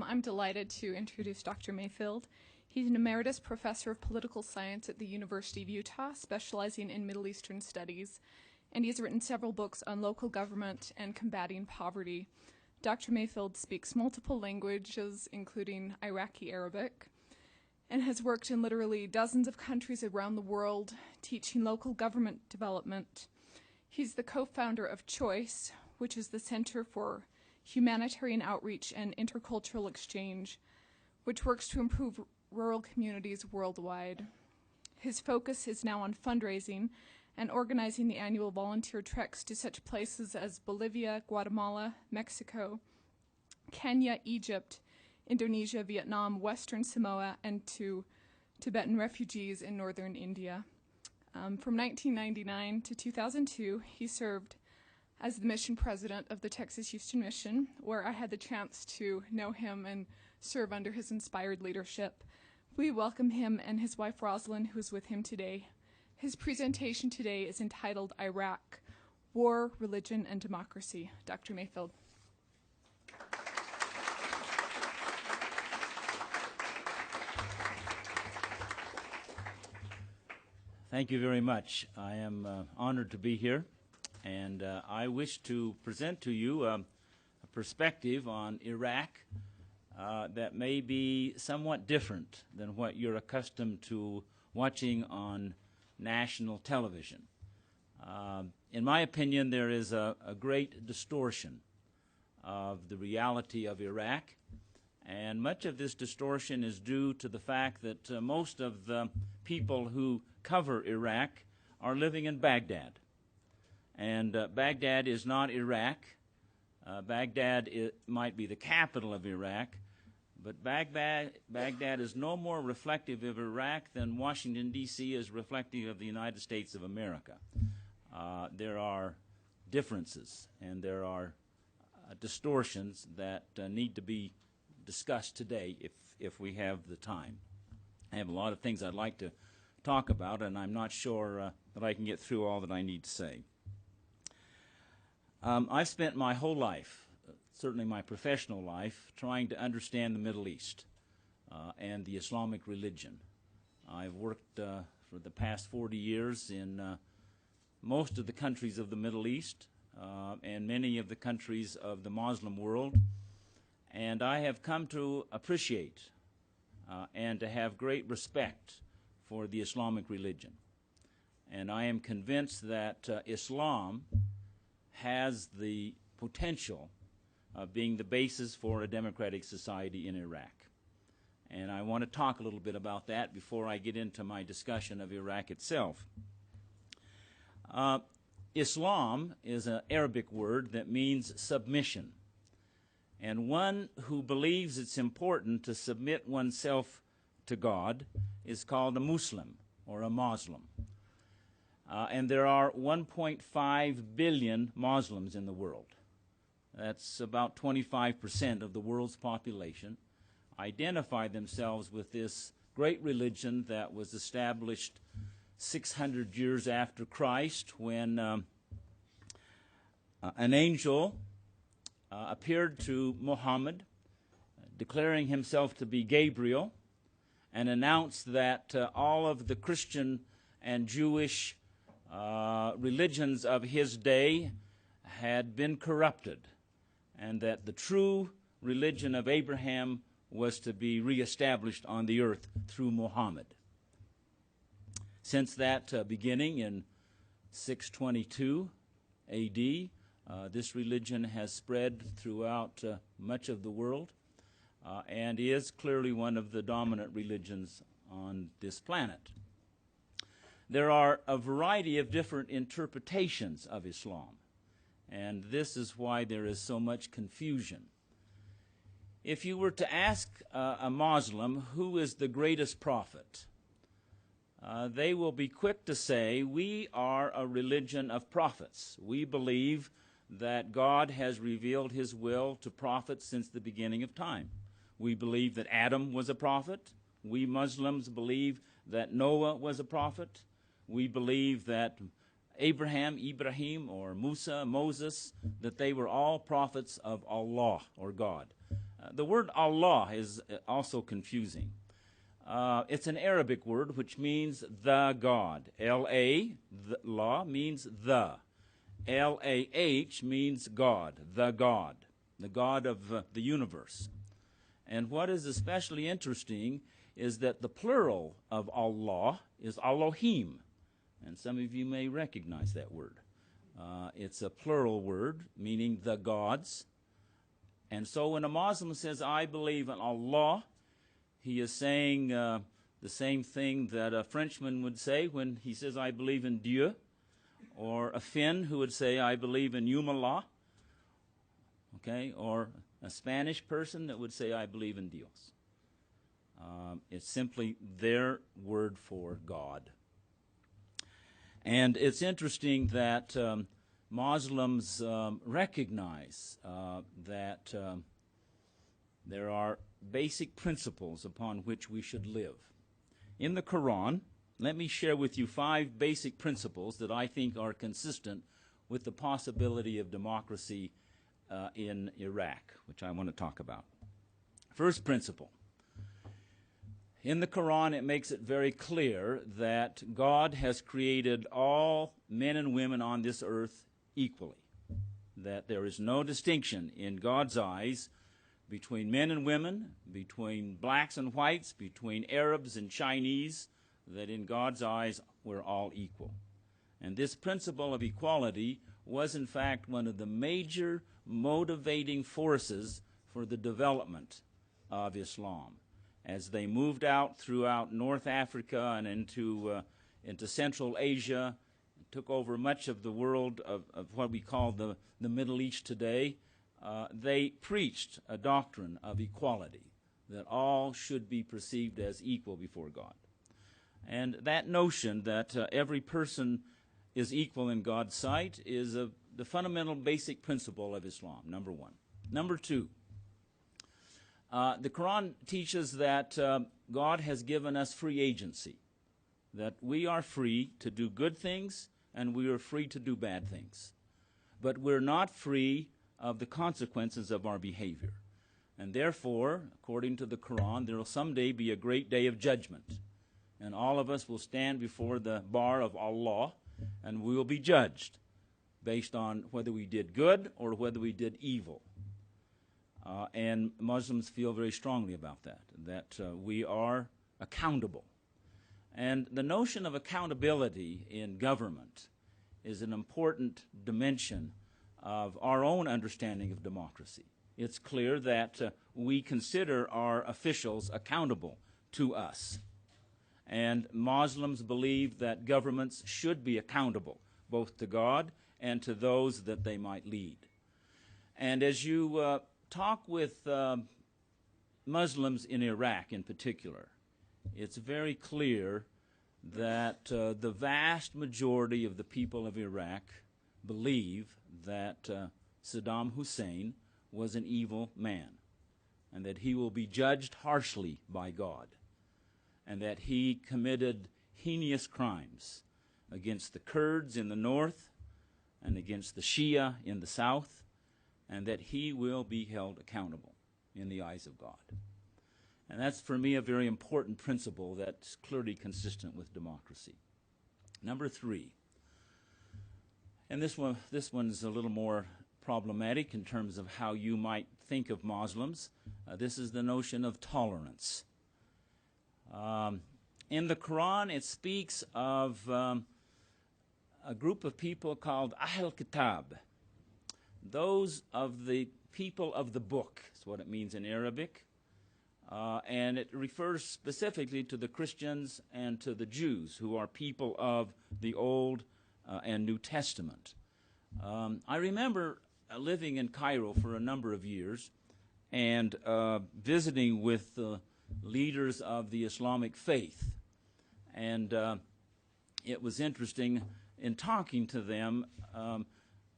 I'm delighted to introduce Dr. Mayfield. He's an emeritus professor of political science at the University of Utah, specializing in Middle Eastern studies, and he's written several books on local government and combating poverty. Dr. Mayfield speaks multiple languages, including Iraqi Arabic, and has worked in literally dozens of countries around the world, teaching local government development. He's the co-founder of CHOICE, which is the Center for Humanitarian Outreach and Intercultural Exchange, which works to improve rural communities worldwide. His focus is now on fundraising and organizing the annual volunteer treks to such places as Bolivia, Guatemala, Mexico, Kenya, Egypt, Indonesia, Vietnam, Western Samoa, and to Tibetan refugees in northern India. From 1999 to 2002, he served as the mission president of the Texas Houston Mission, where I had the chance to know him and serve under his inspired leadership. We welcome him and his wife Rosalind, who is with him today. His presentation today is entitled Iraq, War, Religion, and Democracy. Dr. Mayfield. Thank you very much. I am honored to be here, and I wish to present to you a perspective on Iraq that may be somewhat different than what you're accustomed to watching on national television. In my opinion, there is a great distortion of the reality of Iraq, and much of this distortion is due to the fact that most of the people who cover Iraq are living in Baghdad. And Baghdad is not Iraq. Baghdad might be the capital of Iraq, but Baghdad is no more reflective of Iraq than Washington, D.C. is reflective of the United States of America. There are differences and there are distortions that need to be discussed today if we have the time. I have a lot of things I'd like to talk about, and I'm not sure that I can get through all that I need to say. I've spent my whole life, certainly my professional life, trying to understand the Middle East and the Islamic religion. I've worked for the past 40 years in most of the countries of the Middle East and many of the countries of the Muslim world, and I have come to appreciate and to have great respect for the Islamic religion. And I am convinced that Islam has the potential of being the basis for a democratic society in Iraq. And I want to talk a little bit about that before I get into my discussion of Iraq itself. Islam is an Arabic word that means submission. And one who believes it's important to submit oneself to God is called a Muslim or a Muslim. And there are 1.5 billion Muslims in the world. That's about 25% of the world's population. Identify themselves with this great religion that was established 600 years after Christ, when an angel appeared to Muhammad, declaring himself to be Gabriel, and announced that all of the Christian and Jewish religions of his day had been corrupted, and that the true religion of Abraham was to be reestablished on the earth through Muhammad. Since that beginning in 622 A.D., this religion has spread throughout much of the world and is clearly one of the dominant religions on this planet. There are a variety of different interpretations of Islam, and this is why there is so much confusion. If you were to ask a Muslim who is the greatest prophet, they will be quick to say, we are a religion of prophets. We believe that God has revealed his will to prophets since the beginning of time. We believe that Adam was a prophet. We Muslims believe that Noah was a prophet. We believe that Ibrahim, or Musa, Moses, that they were all prophets of Allah, or God. The word Allah is also confusing. It's an Arabic word which means the God. L-A, La, means the. L-A-H means God, the God of the universe. And what is especially interesting is that the plural of Allah is Elohim. And some of you may recognize that word. It's a plural word, meaning the gods. And so when a Muslim says, I believe in Allah, he is saying the same thing that a Frenchman would say when he says, I believe in Dieu, or a Finn who would say, I believe in Yumallah, okay, or a Spanish person that would say, I believe in Dios. It's simply their word for God. And it's interesting that Muslims recognize that there are basic principles upon which we should live. In the Quran, let me share with you 5 basic principles that I think are consistent with the possibility of democracy in Iraq, which I want to talk about. First principle. In the Quran, it makes it very clear that God has created all men and women on this earth equally, that there is no distinction in God's eyes between men and women, between blacks and whites, between Arabs and Chinese, that in God's eyes we're all equal. And this principle of equality was in fact one of the major motivating forces for the development of Islam. As they moved out throughout North Africa and into Central Asia, took over much of the world of what we call the Middle East today, they preached a doctrine of equality, that all should be perceived as equal before God. And that notion that every person is equal in God's sight is the fundamental basic principle of Islam, number one. Number two, the Quran teaches that God has given us free agency, that we are free to do good things and we are free to do bad things. But we're not free of the consequences of our behavior. And therefore, according to the Quran, there will someday be a great day of judgment. And all of us will stand before the bar of Allah and we will be judged based on whether we did good or whether we did evil. And Muslims feel very strongly about that we are accountable. And the notion of accountability in government is an important dimension of our own understanding of democracy. It's clear that we consider our officials accountable to us. And Muslims believe that governments should be accountable, both to God and to those that they might lead. And as you talk with Muslims in Iraq in particular, it's very clear that the vast majority of the people of Iraq believe that Saddam Hussein was an evil man and that he will be judged harshly by God and that he committed heinous crimes against the Kurds in the north and against the Shia in the south, and that he will be held accountable in the eyes of God. And that's, for me, a very important principle that's clearly consistent with democracy. Number 3, and this one's a little more problematic in terms of how you might think of Muslims. This is the notion of tolerance. In the Quran, it speaks of a group of people called Ahl Kitab, those of the people of the book, is what it means in Arabic. And it refers specifically to the Christians and to the Jews, who are people of the Old and New Testament. I remember living in Cairo for a number of years and visiting with the leaders of the Islamic faith. And it was interesting in talking to them.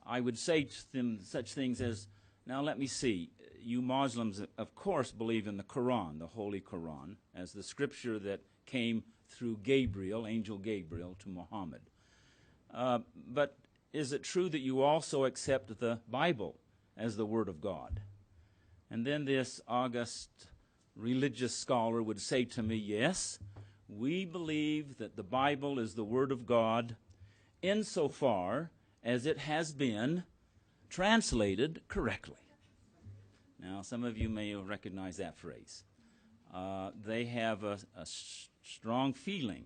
I would say to them such things as, now let me see, you Muslims, of course, believe in the Quran, the Holy Quran, as the scripture that came through Gabriel, Angel Gabriel, to Muhammad. But is it true that you also accept the Bible as the Word of God? And then this august religious scholar would say to me, yes, we believe that the Bible is the Word of God insofar as it has been translated correctly. Now, some of you may recognize that phrase. They have a strong feeling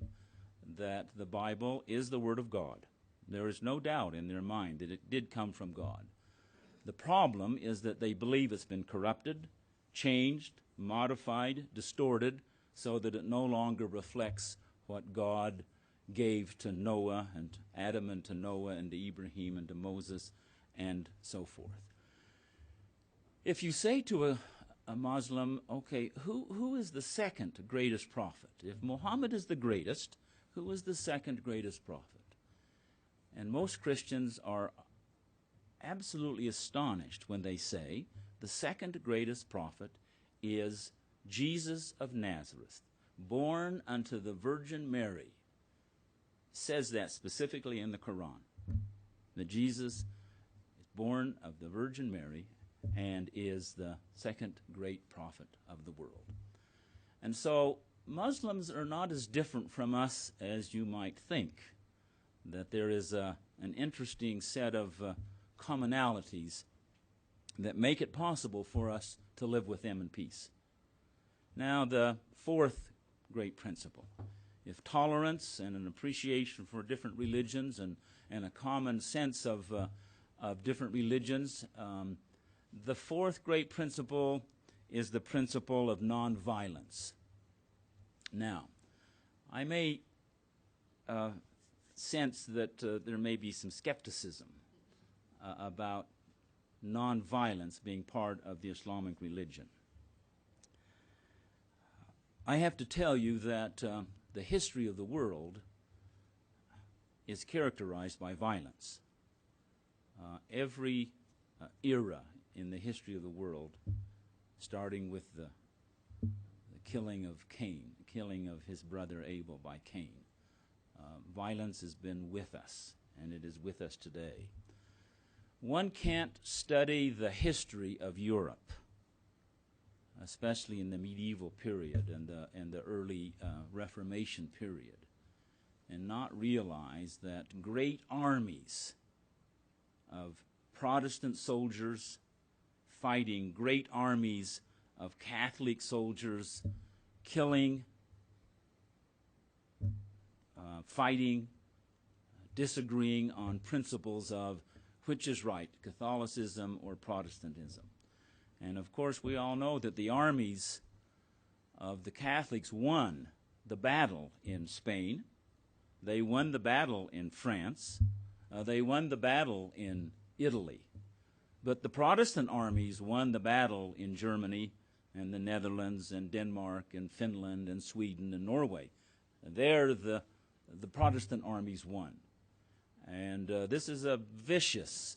that the Bible is the Word of God. There is no doubt in their mind that it did come from God. The problem is that they believe it's been corrupted, changed, modified, distorted, so that it no longer reflects what God gave to Noah and Adam and to Noah and to Ibrahim and to Moses and so forth. If you say to a Muslim, okay, who is the second greatest prophet? If Muhammad is the greatest, who is the second greatest prophet? And most Christians are absolutely astonished when they say the second greatest prophet is Jesus of Nazareth, born unto the Virgin Mary. Says that specifically in the Quran, that Jesus is born of the Virgin Mary and is the second great prophet of the world. And so Muslims are not as different from us as you might think, that there is an interesting set of commonalities that make it possible for us to live with them in peace. Now, the fourth great principle, if tolerance and an appreciation for different religions and a common sense of different religions, the fourth great principle is the principle of nonviolence. Now, I may sense that there may be some skepticism about nonviolence being part of the Islamic religion. I have to tell you that the history of the world is characterized by violence. Every era in the history of the world, starting with the killing of Cain, the killing of his brother Abel by Cain, violence has been with us, and it is with us today. One can't study the history of Europe, especially in the medieval period and the early Reformation period, and not realize that great armies of Protestant soldiers fighting great armies of Catholic soldiers, killing, fighting, disagreeing on principles of which is right, Catholicism or Protestantism. And of course, we all know that the armies of the Catholics won the battle in Spain. They won the battle in France. They won the battle in Italy. But the Protestant armies won the battle in Germany and the Netherlands and Denmark and Finland and Sweden and Norway. There the Protestant armies won. And this is a vicious,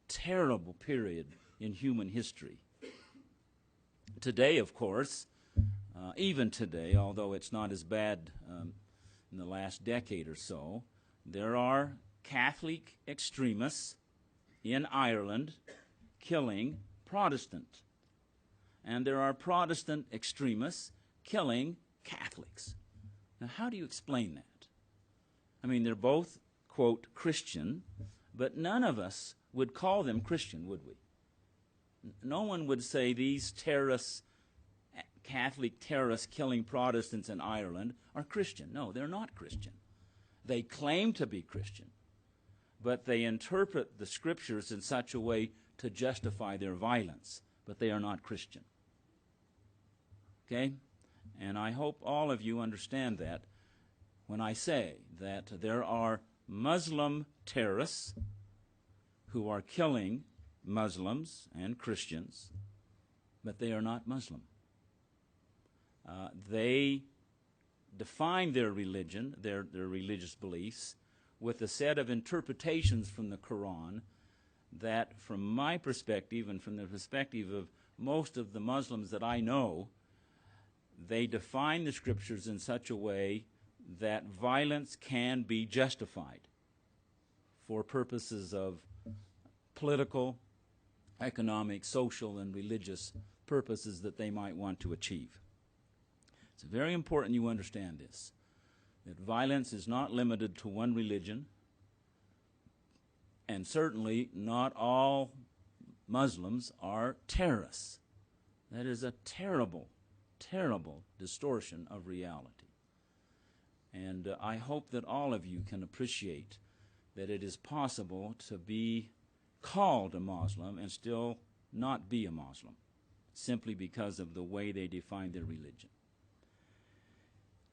terrible period in human history. Today, of course, even today, although it's not as bad in the last decade or so, there are Catholic extremists in Ireland killing Protestant. And there are Protestant extremists killing Catholics. Now, how do you explain that? I mean, they're both, quote, Christian, but none of us would call them Christian, would we? No one would say these terrorists, Catholic terrorists killing Protestants in Ireland are Christian. No, they're not Christian. They claim to be Christian, but they interpret the scriptures in such a way to justify their violence, but they are not Christian. Okay? And I hope all of you understand that when I say that there are Muslim terrorists who are killing Muslims and Christians, but they are not Muslim. They define their religion, their religious beliefs, with a set of interpretations from the Quran that, from my perspective and from the perspective of most of the Muslims that I know, they define the scriptures in such a way that violence can be justified for purposes of political, economic, social, and religious purposes that they might want to achieve. It's very important you understand this, that violence is not limited to one religion, and certainly not all Muslims are terrorists. That is a terrible, terrible distortion of reality. And I hope that all of you can appreciate that it is possible to be called a Muslim and still not be a Muslim, simply because of the way they define their religion.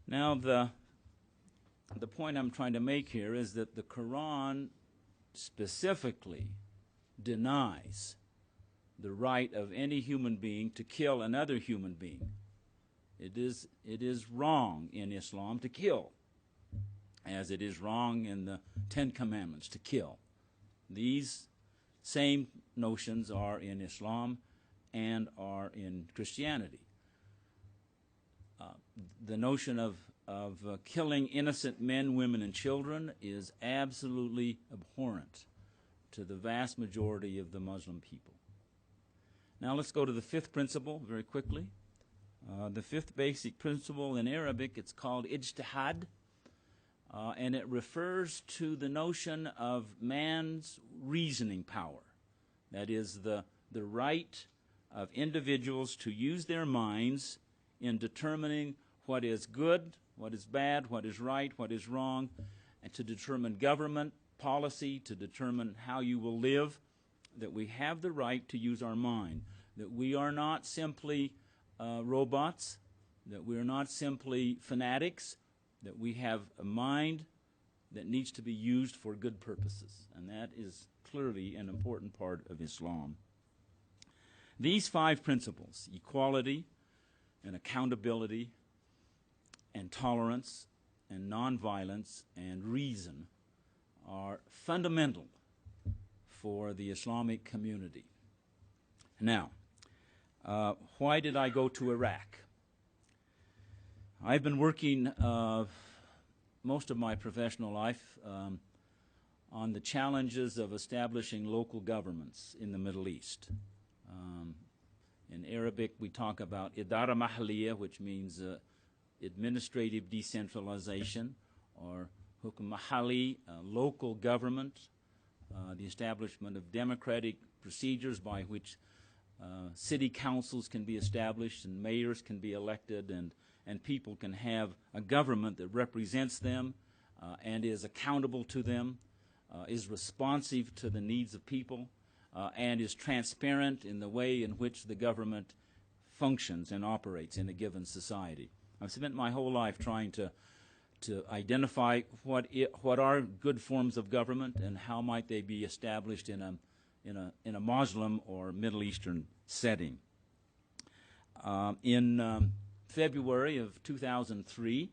Now, the point I'm trying to make here is that the Quran specifically denies the right of any human being to kill another human being. It is wrong in Islam to kill, as it is wrong in the Ten Commandments to kill. These same notions are in Islam and are in Christianity. The notion of killing innocent men, women, and children is absolutely abhorrent to the vast majority of the Muslim people. Now let's go to the fifth principle very quickly. The fifth basic principle in Arabic, it's called ijtihad, and it refers to the notion of man's reasoning power. That is the right of individuals to use their minds in determining what is good, what is bad, what is right, what is wrong, and to determine government policy, to determine how you will live, that we have the right to use our mind, that we are not simply robots, that we are not simply fanatics, that we have a mind that needs to be used for good purposes, and that is clearly an important part of Islam. These five principles, equality and accountability and tolerance and nonviolence and reason, are fundamental for the Islamic community. Now, why did I go to Iraq? I've been working most of my professional life on the challenges of establishing local governments in the Middle East. In Arabic, we talk about idara mahaliya, which means administrative decentralization, or hukm mahali, local government, the establishment of democratic procedures by which city councils can be established and mayors can be elected, and people can have a government that represents them and is accountable to them, is responsive to the needs of people, and is transparent in the way in which the government functions and operates in a given society. I've spent my whole life trying to identify what are good forms of government and how might they be established in a Muslim or Middle Eastern setting. In February of 2003,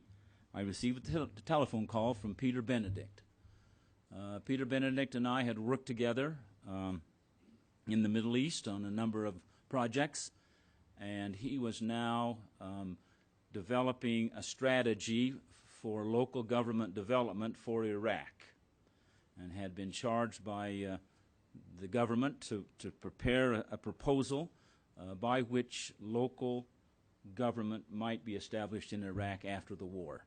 I received a telephone call from Peter Benedict. Peter Benedict and I had worked together in the Middle East on a number of projects, and he was now developing a strategy for local government development for Iraq, and had been charged by the government to prepare a proposal by which local government might be established in Iraq after the war.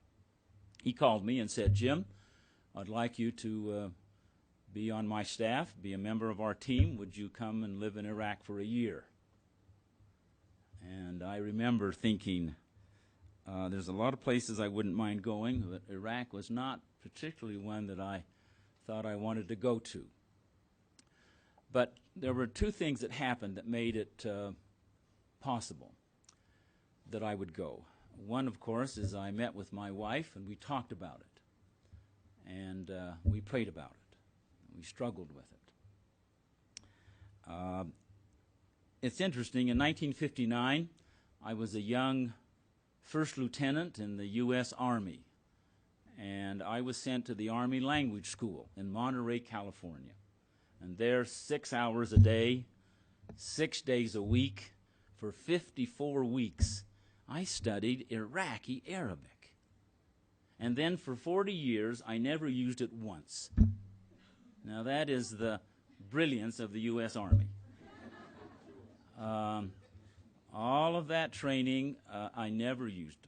He called me and said, "Jim, I'd like you to be on my staff, be a member of our team. Would you come and live in Iraq for a year?" And I remember thinking, there's a lot of places I wouldn't mind going, but Iraq was not particularly one that I thought I wanted to go to. But there were two things that happened that made it possible that I would go. One, of course, is I met with my wife and we talked about it. And we prayed about it. We struggled with it. It's interesting, in 1959, I was a young first lieutenant in the U.S. Army, and I was sent to the Army Language School in Monterey, California. And there, 6 hours a day, 6 days a week, for 54 weeks, I studied Iraqi Arabic. And then for 40 years, I never used it once. Now that is the brilliance of the U.S. Army. All of that training I never used.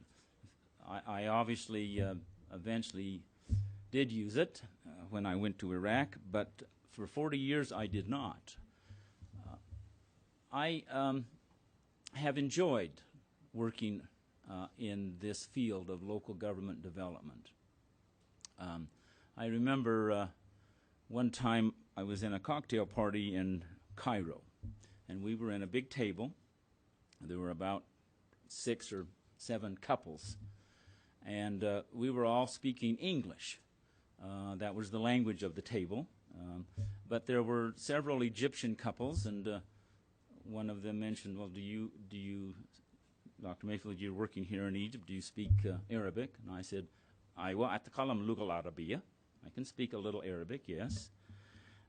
I obviously eventually did use it when I went to Iraq, but for 40 years I did not. I have enjoyed working in this field of local government development. I remember one time I was in a cocktail party in Cairo, and we were in a big table. There were about 6 or 7 couples, and we were all speaking English. That was the language of the table. But there were several Egyptian couples, and one of them mentioned, well, do you, Dr. Mayfield, you're working here in Egypt, do you speak Arabic? And I said, أيوة أتكلم اللغة العربية. I can speak a little Arabic, yes.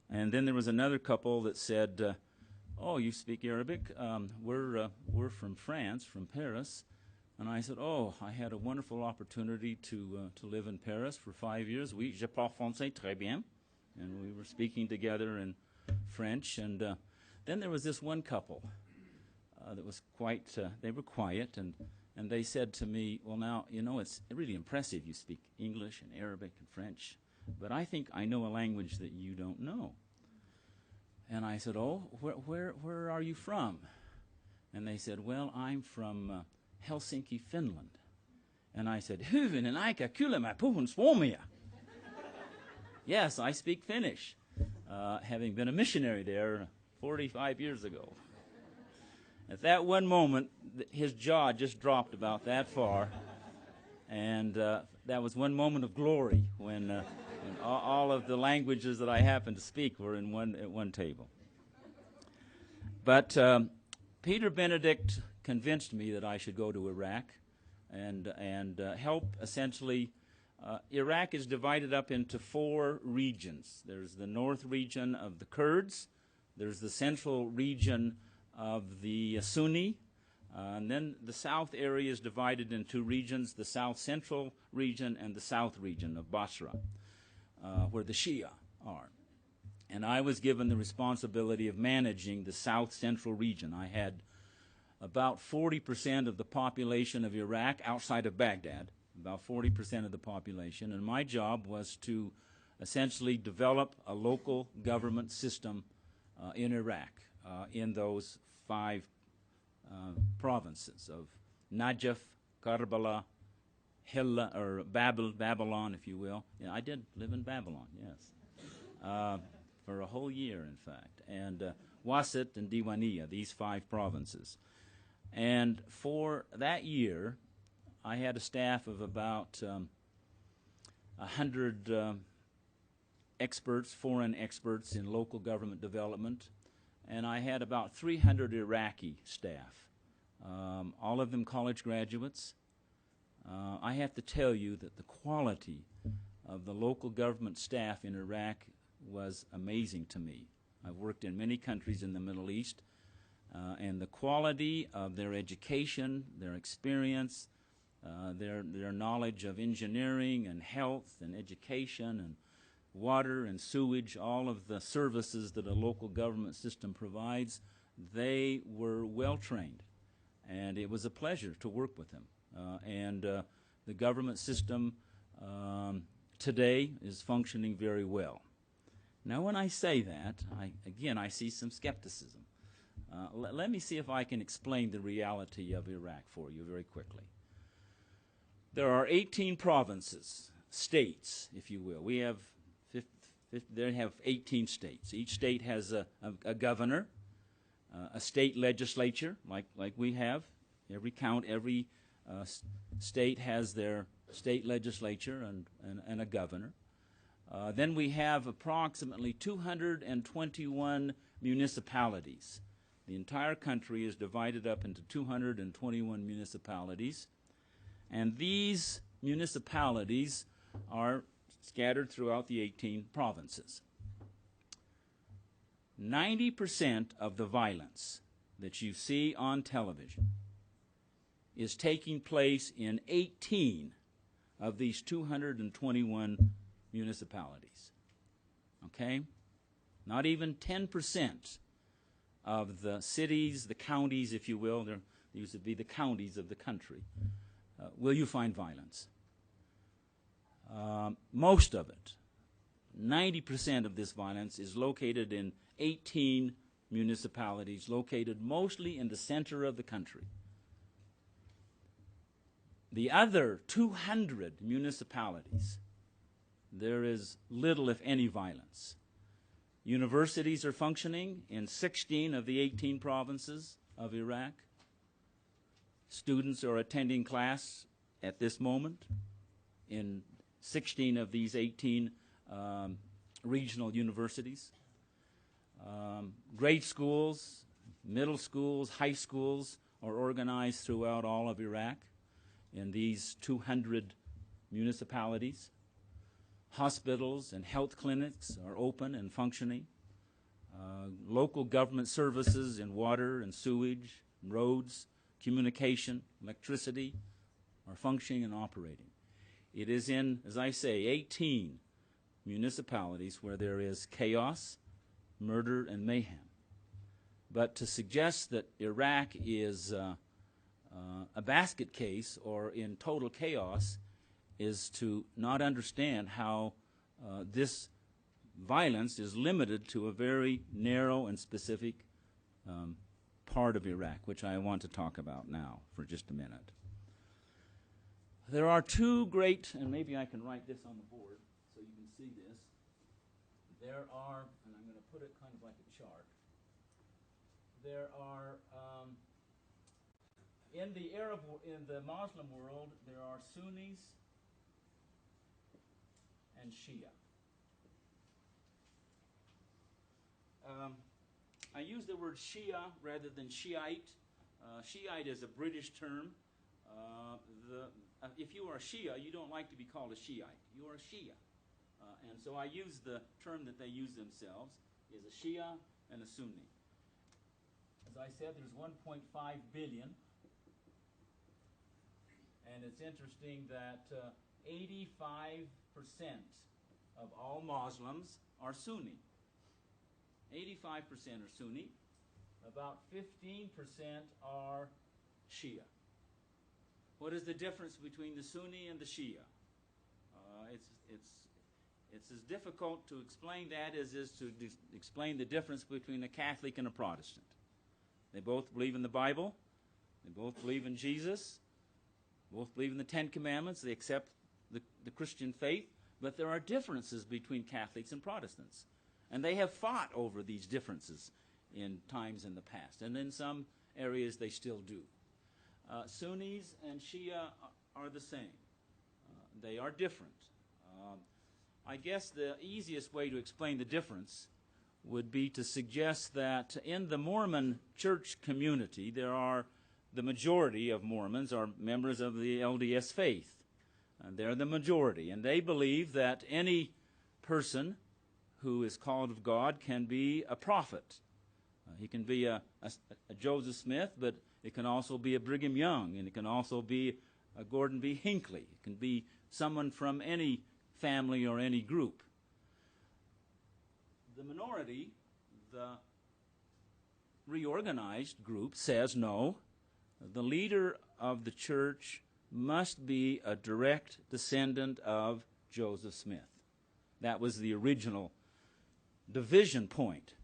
And then there was another couple that said, oh, you speak Arabic? We're from France, from Paris. And I said, oh, I had a wonderful opportunity to live in Paris for 5 years. Oui, je parle français très bien. And we were speaking together in French. And then there was this one couple that was quite, they were quiet, and they said to me, well, now, you know, it's really impressive you speak English and Arabic and French, but I think I know a language that you don't know. And I said, oh, where are you from? And they said, well, I'm from Helsinki, Finland. And I said, hyvin en aika kyllä mä puhun suomea. Yes, I speak Finnish, having been a missionary there 45 years ago. At that one moment, his jaw just dropped about that far, and that was one moment of glory when all of the languages that I happened to speak were at one table. But Peter Benedict convinced me that I should go to Iraq and help essentially. Iraq is divided up into 4 regions. There's the north region of the Kurds, there's the central region of the Sunni, and then the south area is divided in 2 regions, the south central region and the south region of Basra, where the Shia are. And I was given the responsibility of managing the south central region. I had about 40% of the population of Iraq outside of Baghdad, about 40% of the population, and my job was to essentially develop a local government system in Iraq, in those 5 provinces of Najaf, Karbala, Hilla, or Babylon, if you will. Yeah, I did live in Babylon, yes, for a whole year, in fact, and Wasit and Diwaniyah, these 5 provinces. And for that year, I had a staff of about 100 experts, foreign experts in local government development, and I had about 300 Iraqi staff, all of them college graduates. I have to tell you that the quality of the local government staff in Iraq was amazing to me. I've worked in many countries in the Middle East, and the quality of their education, their experience, their knowledge of engineering and health and education and water and sewage, all of the services that a local government system provides, they were well trained. And it was a pleasure to work with them. The government system today is functioning very well. Now, when I say that, I see some skepticism. Let me see if I can explain the reality of Iraq for you very quickly. There are 18 provinces, states, if you will. We have they have 18 states. Each state has a governor, a state legislature, like we have. Every state has their state legislature and a governor. Then we have approximately 221 municipalities. The entire country is divided up into 221 municipalities. And these municipalities are scattered throughout the 18 provinces. 90% of the violence that you see on television is taking place in 18 of these 221 municipalities. Okay? Not even 10% of the cities, the counties, if you will, these would be the counties of the country, will you find violence? Most of it, 90% of this violence, is located in 18 municipalities, located mostly in the center of the country. The other 200 municipalities, there is little, if any, violence. Universities are functioning in 16 of the 18 provinces of Iraq. Students are attending class at this moment in 16 of these 18 regional universities. Grade schools, middle schools, high schools are organized throughout all of Iraq in these 200 municipalities. Hospitals and health clinics are open and functioning. Local government services in water and sewage, roads, communication, electricity are functioning and operating. It is in, as I say, 18 municipalities where there is chaos, murder, and mayhem. But to suggest that Iraq is a basket case or in total chaos is to not understand how this violence is limited to a very narrow and specific part of Iraq, which I want to talk about now for just a minute. There are two great, and maybe I can write this on the board so you can see this. There are, and I'm going to put it kind of like a chart. There are, in the Muslim world, there are Sunnis and Shia. I use the word Shia rather than Shiite. Shiite is a British term. If you are a Shia, you don't like to be called a Shiite. You are a Shia. And so I use the term that they use themselves, is a Shia and a Sunni. As I said, there's 1.5 billion. And it's interesting that 85% of all Muslims are Sunni. 85% are Sunni. About 15% are Shia. What is the difference between the Sunni and the Shia? It's as difficult to explain that as is to explain the difference between a Catholic and a Protestant. They both believe in the Bible. They both believe in Jesus. Both believe in the Ten Commandments. They accept the Christian faith. But there are differences between Catholics and Protestants. And they have fought over these differences in times in the past. And in some areas they still do. Sunnis and Shia are the same. They are different. I guess the easiest way to explain the difference would be to suggest that in the Mormon church community, the majority of Mormons are members of the LDS faith. And they're the majority. And they believe that any person who is called of God can be a prophet. He can be a Joseph Smith, but it can also be a Brigham Young, and it can also be a Gordon B. Hinckley. It can be someone from any family or any group. The minority, the reorganized group, says no. The leader of the church must be a direct descendant of Joseph Smith. That was the original division point.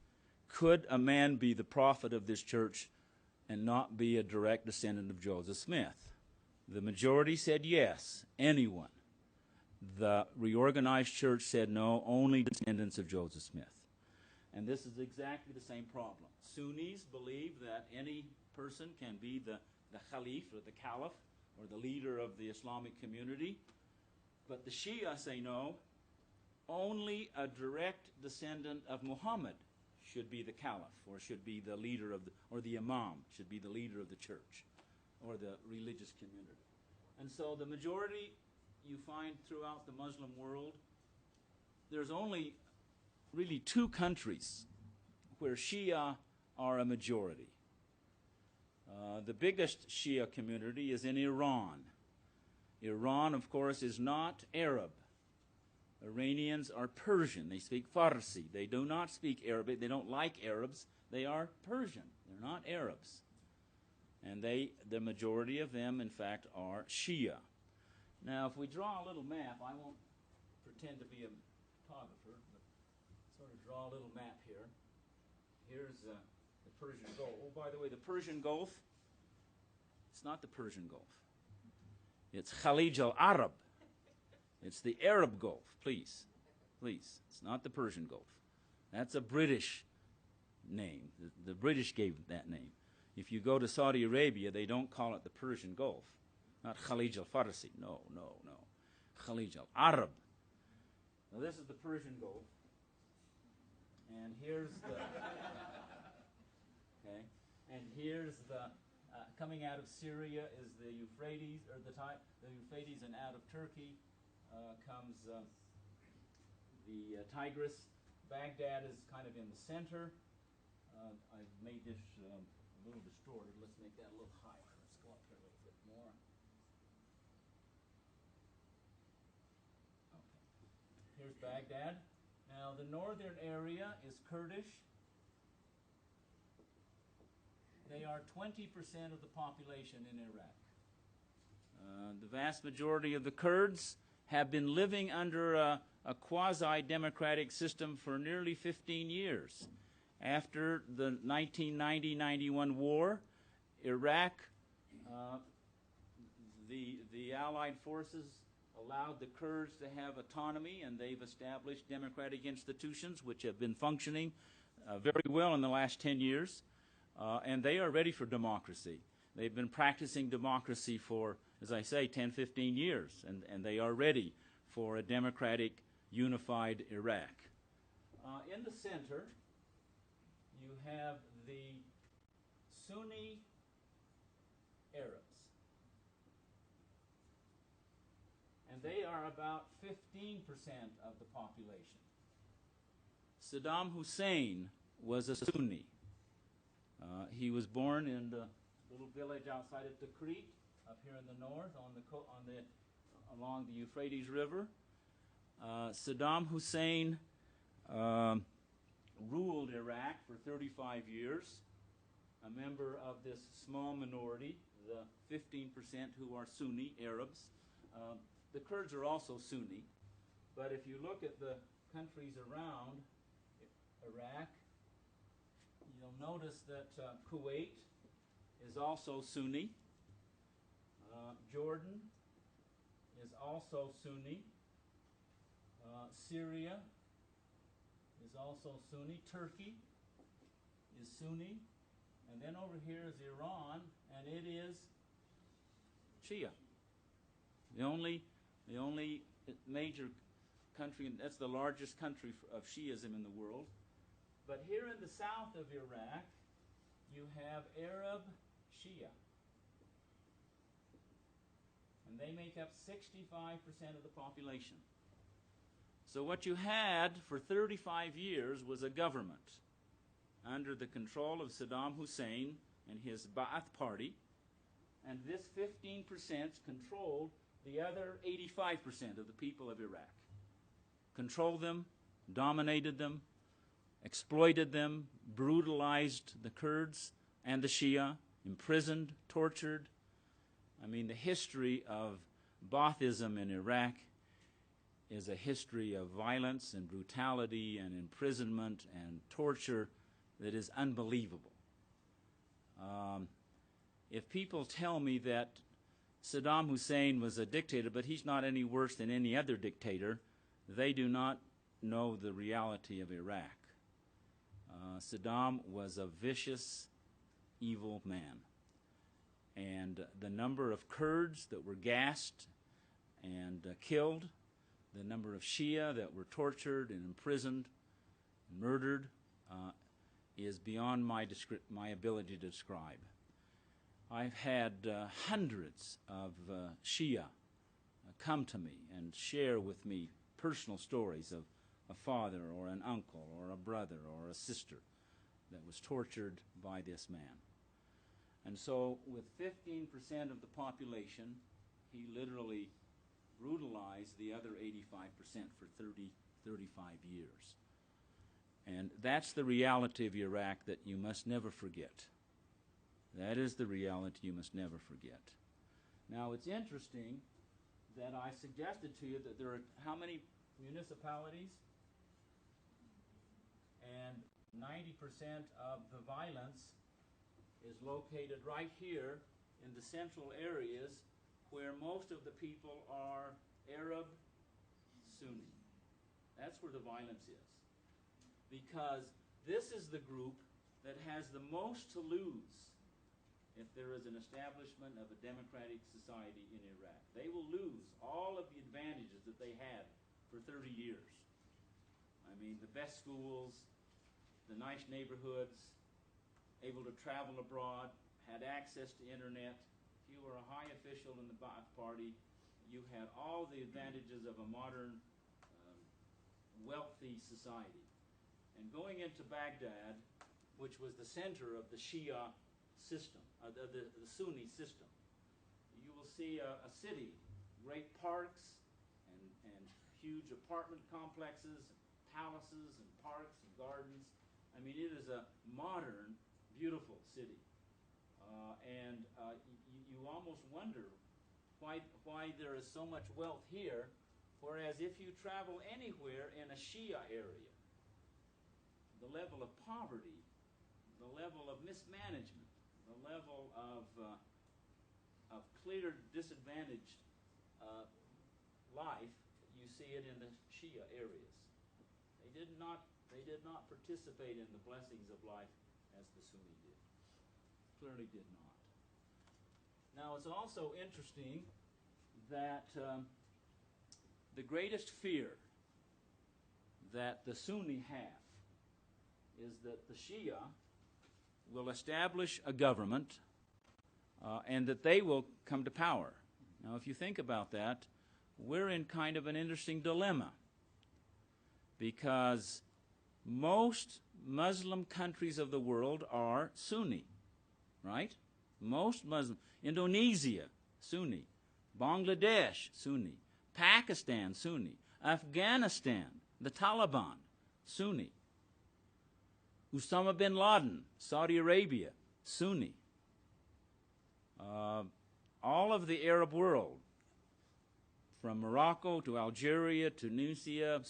Could a man be the prophet of this church and not be a direct descendant of Joseph Smith? The majority said yes, anyone. The reorganized church said no, only descendants of Joseph Smith. And this is exactly the same problem. Sunnis believe that any person can be the Khalif or the Caliph or the leader of the Islamic community. But the Shia say no, only a direct descendant of Muhammad should be the Caliph or should be the leader of or the Imam should be the leader of the church or the religious community. And so the majority you find throughout the Muslim world, there's only really two countries where Shia are a majority. The biggest Shia community is in Iran. Iran, of course, is not Arab. Iranians are Persian. They speak Farsi. They do not speak Arabic. They don't like Arabs. They are Persian. They're not Arabs. And the majority of them, in fact, are Shia. Now, if we draw a little map, I won't pretend to be a photographer, but sort of draw a little map here. Here's the Persian Gulf. Oh, by the way, the Persian Gulf, it's not the Persian Gulf. It's Khalij al-Arab. It's the Arab Gulf, please. Please. It's not the Persian Gulf. That's a British name. The British gave that name. If you go to Saudi Arabia, they don't call it the Persian Gulf. Not Khalij al-Farsi. No, no, no. Khalij al-Arab. Now this is the Persian Gulf. And here's the... okay. And here's the... coming out of Syria is the Euphrates, or the Euphrates, and out of Turkey comes the Tigris. Baghdad is kind of in the center. I've made this a little distorted. Let's make that a little higher. Let's go up here a little bit more. Okay. Here's Baghdad. Now the northern area is Kurdish. They are 20% of the population in Iraq. The vast majority of the Kurds have been living under a quasi-democratic system for nearly 15 years. After the 1990-91 war, Iraq, the Allied forces allowed the Kurds to have autonomy, and they've established democratic institutions which have been functioning very well in the last 10 years. And they are ready for democracy. They've been practicing democracy for, as I say, 10, 15 years, and they are ready for a democratic, unified Iraq. In the center, you have the Sunni Arabs. And they are about 15% of the population. Saddam Hussein was a Sunni. He was born in the little village outside of Tikrit, up here in the north, along the Euphrates River. Saddam Hussein ruled Iraq for 35 years, a member of this small minority, the 15% who are Sunni Arabs. The Kurds are also Sunni, but if you look at the countries around Iraq, you'll notice that Kuwait is also Sunni. Jordan is also Sunni. Syria is also Sunni. Turkey is Sunni. And then over here is Iran, and it is Shia. The only major country, that's the largest country of Shiism in the world. But here in the south of Iraq, you have Arab Shia. And they make up 65% of the population. So what you had for 35 years was a government under the control of Saddam Hussein and his Ba'ath Party, and this 15% controlled the other 85% of the people of Iraq. Controlled them, dominated them, exploited them, brutalized the Kurds and the Shia, imprisoned, tortured. I mean, the history of Baathism in Iraq is a history of violence and brutality and imprisonment and torture that is unbelievable. If people tell me that Saddam Hussein was a dictator, but he's not any worse than any other dictator, they do not know the reality of Iraq. Saddam was a vicious, evil man. And the number of Kurds that were gassed and killed, the number of Shia that were tortured and imprisoned, and murdered, is beyond my ability to describe. I've had hundreds of Shia come to me and share with me personal stories of a father or an uncle or a brother or a sister that was tortured by this man. And so with 15% of the population, he literally brutalized the other 85% for 30, 35 years. And that's the reality of Iraq that you must never forget. That is the reality you must never forget. Now, it's interesting that I suggested to you that there are how many municipalities? And 90% of the violence is located right here in the central areas where most of the people are Arab, Sunni. That's where the violence is. Because this is the group that has the most to lose if there is an establishment of a democratic society in Iraq. They will lose all of the advantages that they had for 30 years. I mean, the best schools, the nice neighborhoods, able to travel abroad, had access to internet. If you were a high official in the Ba'ath Party, you had all the advantages of a modern, wealthy society. And going into Baghdad, which was the center of the Shia system, the Sunni system, you will see a city, great parks and huge apartment complexes, palaces and parks and gardens. I mean, it is a modern, beautiful city. You almost wonder why there is so much wealth here, whereas if you travel anywhere in a Shia area, the level of poverty, the level of mismanagement, the level of clear disadvantaged life, you see it in the Shia areas. They did not participate in the blessings of life as the Sunni did. Clearly did not. Now, it's also interesting that the greatest fear that the Sunni have is that the Shia will establish a government and that they will come to power. Now, if you think about that, we're in kind of an interesting dilemma, because most Muslim countries of the world are Sunni, right? Most Muslim. Indonesia, Sunni. Bangladesh, Sunni. Pakistan, Sunni. Afghanistan, the Taliban, Sunni. Osama bin Laden, Saudi Arabia, Sunni. All of the Arab world, from Morocco to Algeria, Tunisia,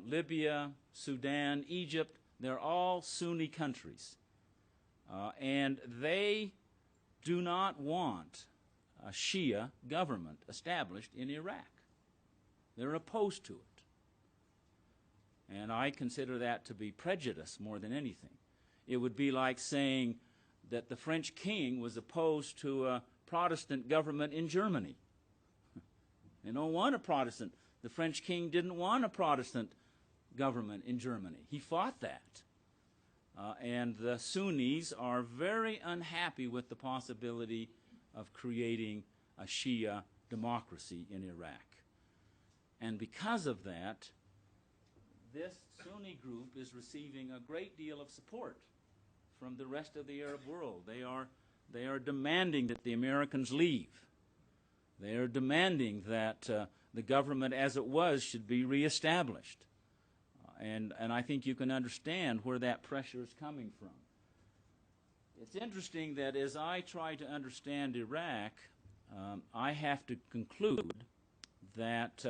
Libya, Sudan, Egypt, they're all Sunni countries. And they do not want a Shia government established in Iraq. They're opposed to it. And I consider that to be prejudice more than anything. It would be like saying that the French king was opposed to a Protestant government in Germany. They don't want a Protestant. The French king didn't want a Protestant government in Germany. He fought that. And the Sunnis are very unhappy with the possibility of creating a Shia democracy in Iraq. And because of that, this Sunni group is receiving a great deal of support from the rest of the Arab world. They are demanding that the Americans leave. They are demanding that the government as it was should be reestablished. And I think you can understand where that pressure is coming from. It's interesting that as I try to understand Iraq, I have to conclude that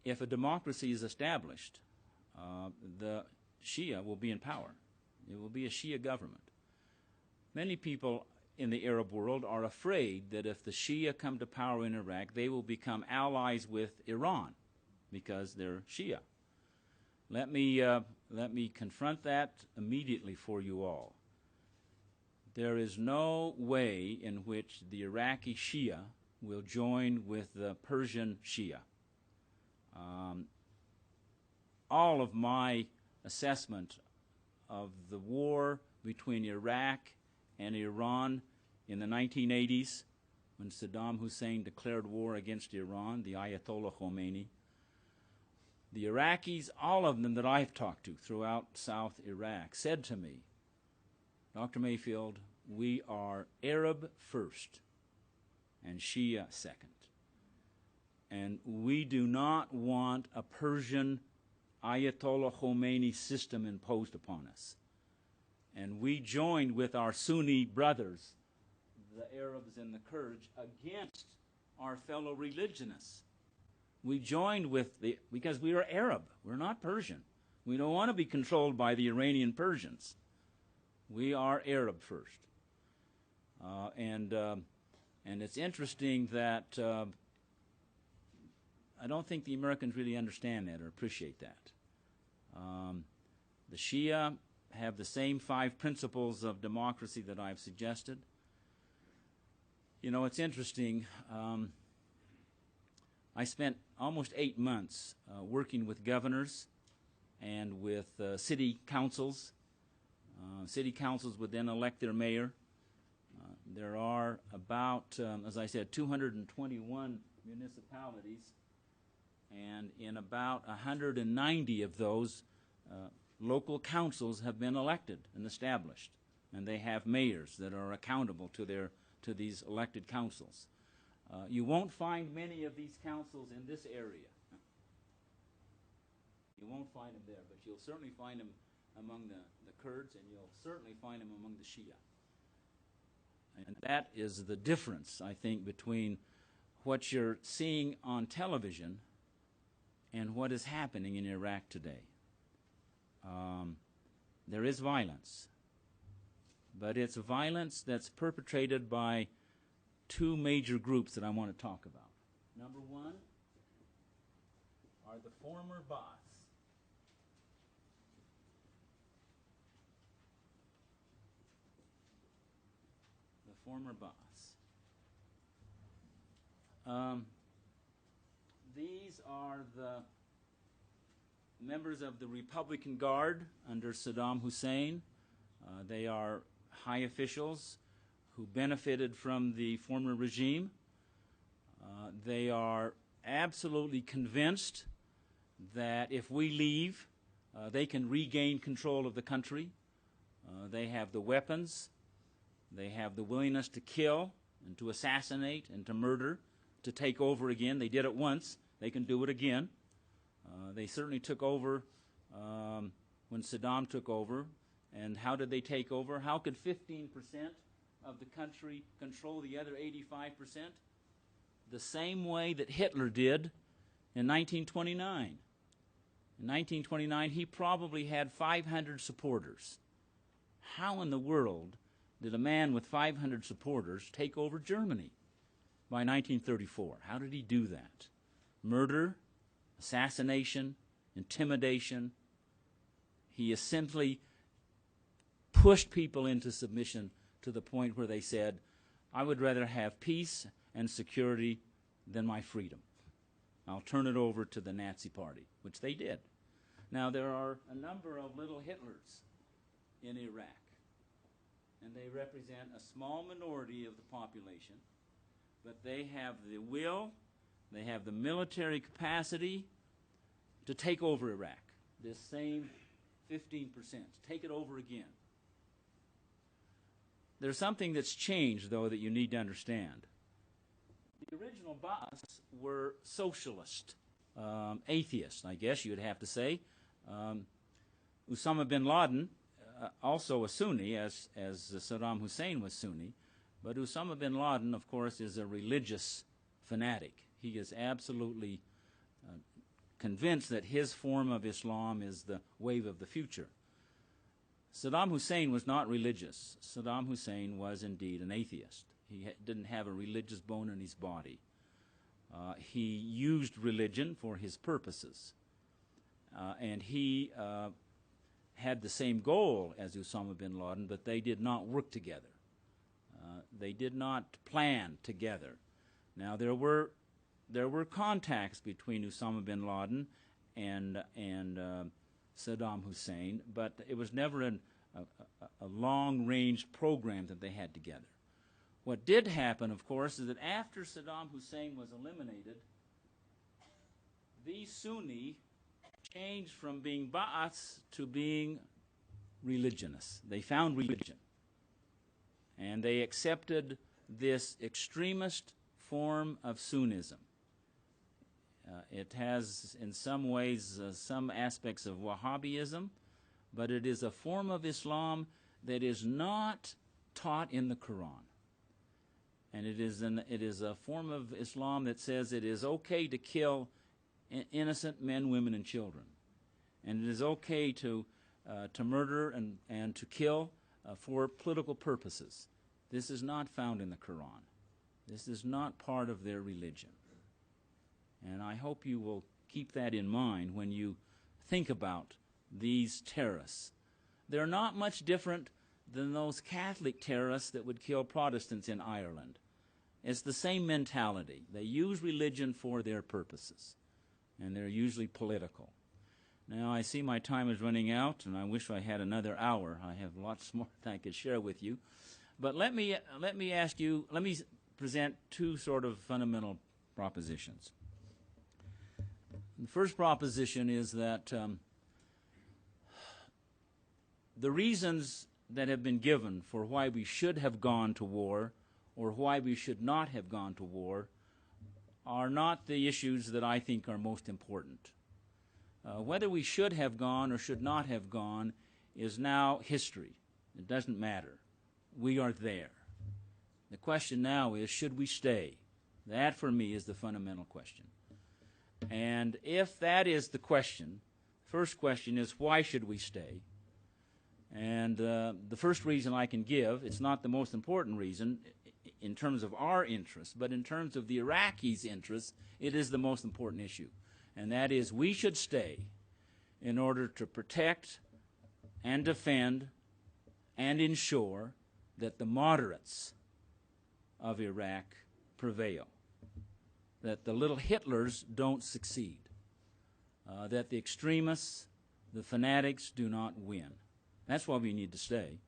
if a democracy is established, the Shia will be in power. It will be a Shia government. Many people in the Arab world are afraid that if the Shia come to power in Iraq, they will become allies with Iran because they're Shia. Let me confront that immediately for you all. There is no way in which the Iraqi Shia will join with the Persian Shia. All of my assessment of the war between Iraq and Iran in the 1980s, when Saddam Hussein declared war against Iran, the Ayatollah Khomeini, the Iraqis, all of them that I've talked to throughout South Iraq, said to me, Dr. Mayfield, we are Arab first and Shia second. And we do not want a Persian Ayatollah Khomeini system imposed upon us. And we joined with our Sunni brothers, the Arabs and the Kurds, against our fellow religionists. We joined because we are Arab. We're not Persian. We don't want to be controlled by the Iranian Persians. We are Arab first. And it's interesting that I don't think the Americans really understand that or appreciate that. The Shia have the same 5 principles of democracy that I've suggested. You know, it's interesting. I spent almost 8 months working with governors and with city councils. City councils would then elect their mayor. There are about, as I said, 221 municipalities, and in about 190 of those, local councils have been elected and established, and they have mayors that are accountable to these elected councils. You won't find many of these councils in this area. You won't find them there, but you'll certainly find them among the Kurds, and you'll certainly find them among the Shia. And that is the difference, I think, between what you're seeing on television and what is happening in Iraq today. There is violence, but it's violence that's perpetrated by 2 major groups that I want to talk about. Number one are the former Ba'aths. The former Ba'aths. These are the members of the Republican Guard under Saddam Hussein. They are high officials who benefited from the former regime. They are absolutely convinced that if we leave, they can regain control of the country. They have the weapons. They have the willingness to kill and to assassinate and to murder, to take over again. They did it once. They can do it again. They certainly took over when Saddam took over. And how did they take over? How could 15% of the country control the other 85%? The same way that Hitler did in 1929. In 1929, he probably had 500 supporters. How in the world did a man with 500 supporters take over Germany by 1934? How did he do that? Murder, assassination, intimidation. He essentially pushed people into submission to the point where they said, I would rather have peace and security than my freedom. I'll turn it over to the Nazi Party, which they did. Now, there are a number of little Hitlers in Iraq, and they represent a small minority of the population, but they have the will, they have the military capacity to take over Iraq, this same 15%, take it over again. There's something that's changed, though, that you need to understand. The original Ba'aths were socialist, atheists, I guess you'd have to say. Osama bin Laden, also a Sunni, as Saddam Hussein was Sunni, but Osama bin Laden, of course, is a religious fanatic. He is absolutely convinced that his form of Islam is the wave of the future. Saddam Hussein was not religious. Saddam Hussein was indeed an atheist. He didn't have a religious bone in his body. He used religion for his purposes. And he had the same goal as Osama bin Laden, but they did not work together. They did not plan together. Now, there were contacts between Osama bin Laden and Saddam Hussein, but it was never a long-range program that they had together. What did happen, of course, is that after Saddam Hussein was eliminated, these Sunni changed from being Ba'aths to being religionists. They found religion, and they accepted this extremist form of Sunnism. It has, in some ways, some aspects of Wahhabism, but it is a form of Islam that is not taught in the Quran. And it is a form of Islam that says it is okay to kill innocent men, women, and children. And it is okay to murder and to kill for political purposes. This is not found in the Quran. This is not part of their religion. And I hope you will keep that in mind when you think about these terrorists. They're not much different than those Catholic terrorists that would kill Protestants in Ireland. It's the same mentality. They use religion for their purposes, and they're usually political. Now, I see my time is running out, and I wish I had another hour. I have lots more that I could share with you. But let me present two sort of fundamental propositions. The first proposition is that the reasons that have been given for why we should have gone to war or why we should not have gone to war are not the issues that I think are most important. Whether we should have gone or should not have gone is now history. It doesn't matter. We are there. The question now is, should we stay? That, for me, is the fundamental question. And if that is the question, the first question is, why should we stay? And the first reason I can give, it's not the most important reason in terms of our interests, but in terms of the Iraqis' interests, it is the most important issue. And that is, we should stay in order to protect and defend and ensure that the moderates of Iraq prevail, that the little Hitlers don't succeed, that the extremists, the fanatics do not win. That's why we need to stay.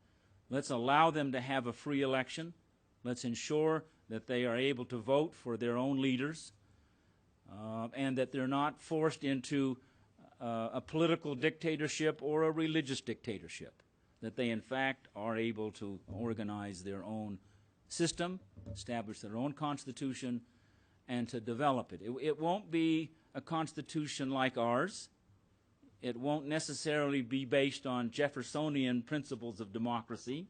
Let's allow them to have a free election. Let's ensure that they are able to vote for their own leaders, and that they're not forced into a political dictatorship or a religious dictatorship, that they in fact are able to organize their own system, establish their own constitution, and to develop it. It won't be a constitution like ours. It won't necessarily be based on Jeffersonian principles of democracy,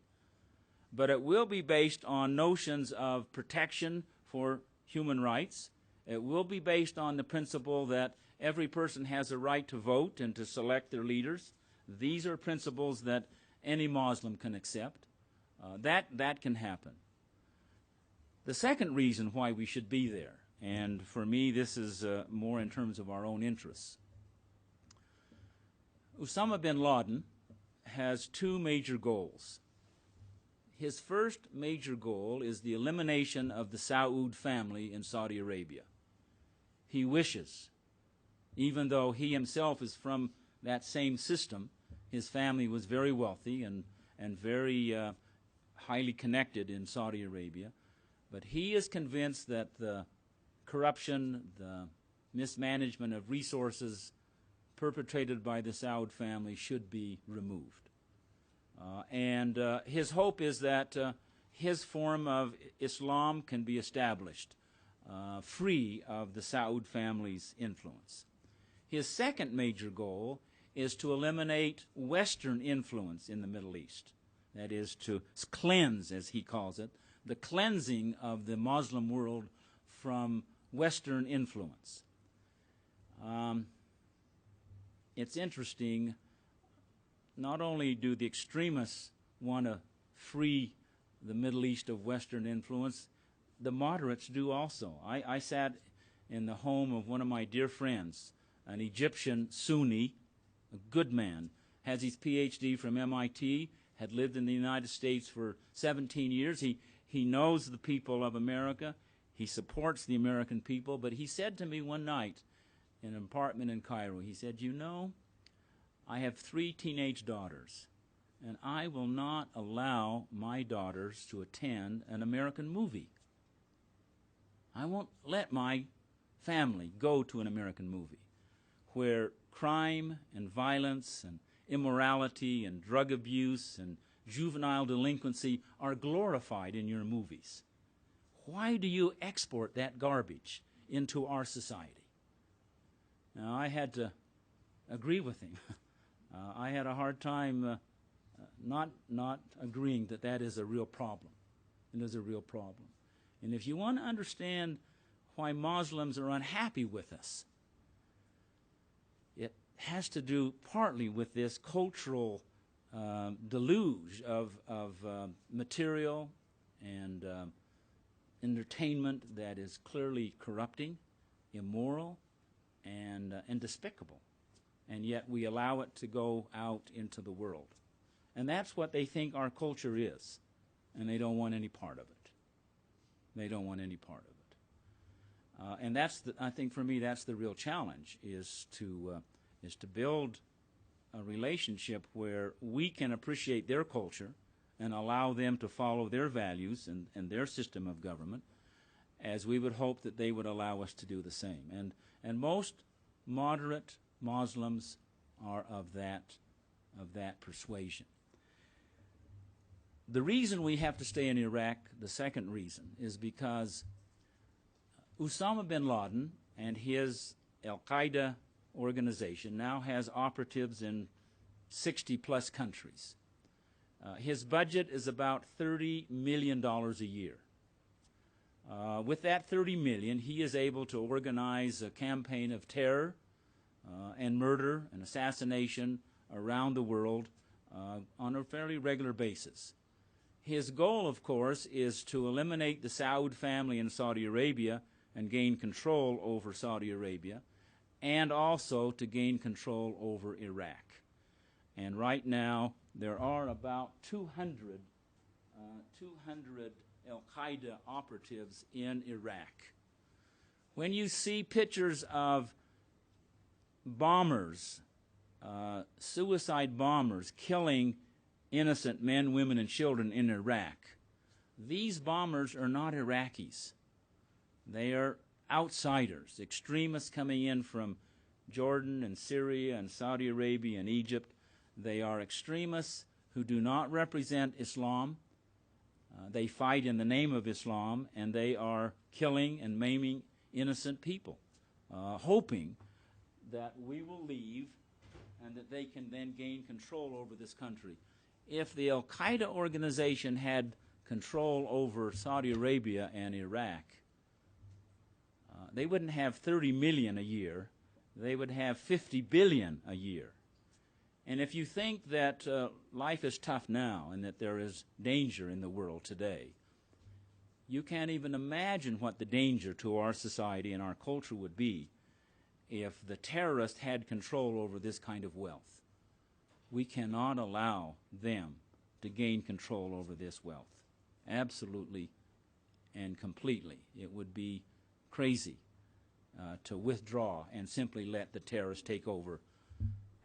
but it will be based on notions of protection for human rights. It will be based on the principle that every person has a right to vote and to select their leaders. These are principles that any Muslim can accept. That can happen. The second reason why we should be there, and for me this is more in terms of our own interests. Osama bin Laden has two major goals. His first major goal is the elimination of the Saud family in Saudi Arabia. He wishes, even though he himself is from that same system, his family was very wealthy and very highly connected in Saudi Arabia, but he is convinced that the corruption, the mismanagement of resources perpetrated by the Saud family should be removed. And his hope is that his form of Islam can be established free of the Saud family's influence. His second major goal is to eliminate Western influence in the Middle East. That is, to cleanse, as he calls it, the cleansing of the Muslim world from Western influence. It's interesting, not only do the extremists want to free the Middle East of Western influence, the moderates do also. I sat in the home of one of my dear friends, an Egyptian Sunni, a good man, has his PhD from MIT, had lived in the United States for 17 years. He knows the people of America. He supports the American people. But he said to me one night in an apartment in Cairo, he said, "You know, I have 3 teenage daughters, and I will not allow my daughters to attend an American movie. I won't let my family go to an American movie where crime and violence and immorality and drug abuse and juvenile delinquency are glorified in your movies. Why do you export that garbage into our society?" Now, I had to agree with him. I had a hard time not agreeing that that is a real problem. It is a real problem. And if you want to understand why Muslims are unhappy with us, it has to do partly with this cultural deluge of material and entertainment that is clearly corrupting, immoral, and despicable. And yet we allow it to go out into the world. And that's what they think our culture is. And they don't want any part of it. They don't want any part of it. And that's I think for me that's the real challenge, is to build a relationship where we can appreciate their culture and allow them to follow their values and their system of government, as we would hope that they would allow us to do the same. And most moderate Muslims are of that persuasion. The reason we have to stay in Iraq, the second reason, is because Osama bin Laden and his al-Qaeda organization now has operatives in 60-plus countries. His budget is about $30 million a year. With that $30 million, he is able to organize a campaign of terror and murder and assassination around the world on a fairly regular basis. His goal, of course, is to eliminate the Saud family in Saudi Arabia and gain control over Saudi Arabia, and also to gain control over Iraq. And right now, there are about 200 al-Qaeda operatives in Iraq. When you see pictures of bombers, suicide bombers, killing innocent men, women, and children in Iraq, these bombers are not Iraqis. They are outsiders, extremists coming in from Jordan and Syria and Saudi Arabia and Egypt. They are extremists who do not represent Islam. They fight in the name of Islam, and they are killing and maiming innocent people, hoping that we will leave and that they can then gain control over this country. If the al-Qaeda organization had control over Saudi Arabia and Iraq, they wouldn't have 30 million a year. They would have 50 billion a year. And if you think that life is tough now and that there is danger in the world today, you can't even imagine what the danger to our society and our culture would be if the terrorists had control over this kind of wealth. We cannot allow them to gain control over this wealth. Absolutely and completely. It would be crazy to withdraw and simply let the terrorists take over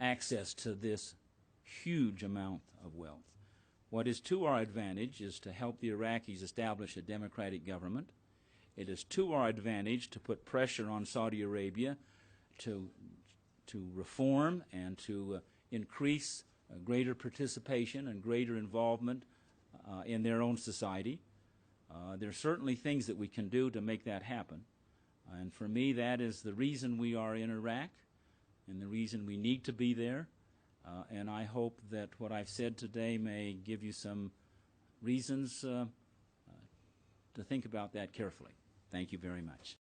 access to this huge amount of wealth. What is to our advantage is to help the Iraqis establish a democratic government. It is to our advantage to put pressure on Saudi Arabia to reform and to increase greater participation and greater involvement in their own society. There are certainly things that we can do to make that happen. And for me, that is the reason we are in Iraq and the reason we need to be there. And I hope that what I've said today may give you some reasons to think about that carefully. Thank you very much.